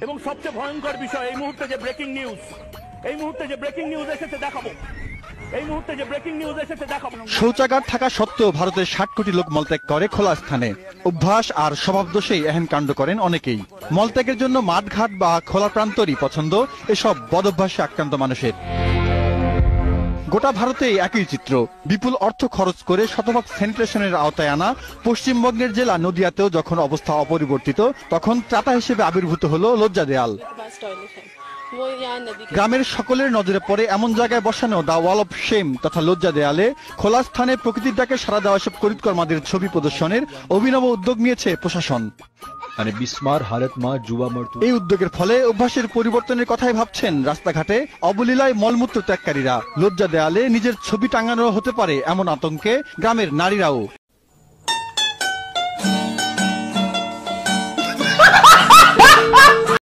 এবং সবচেয়ে ভয়ঙ্কর বিষয় এই মুহূর্তে যে ব্রেকিং নিউজ এসেছে দেখাবো। শৌচাগার থাকা সত্ত্বেও ভারতের 60 কোটি লোক মলত্যাগ করে খোলা স্থানে। অভ্যাস আর স্বভাব দোষেই এহেন কাণ্ড করেন অনেকেই। মলত্যাগের জন্য মাঠঘাট বা খোলা প্রান্তরই পছন্দ এসব বদভ্যাসে আক্রান্ত মানুষের। গোটা ভারতেই একই চিত্র। বিপুল অর্থ খরচ করে শতভাগ স্যানিটেশনের আওতায় আনা পশ্চিমবঙ্গের জেলা নদিয়াতেও যখন অবস্থা অপরিবর্তিত, তখন ত্রাতা হিসেবে আবির্ভূত হলো লজ্জা দেয়াল। গ্রামের সকলের নজরে পড়ে এমন জায়গায় বসানো দা ওয়াল অফ শেম তথা লজ্জা দেয়ালে খোলা স্থানে প্রকৃতির ডাকে সাড়া দেওয়া সব করিতকর্মাদের ছবি প্রদর্শনের অভিনব উদ্যোগ নিয়েছে প্রশাসন। এই উদ্যোগের ফলে অভ্যাসের পরিবর্তনের কথাই ভাবছেন রাস্তাঘাটে অবলীলায় মলমূত্র ত্যাগকারীরা। লজ্জা দেয়ালে নিজের ছবি টাঙানো হতে পারে এমন আতঙ্কে গ্রামের নারীরাও।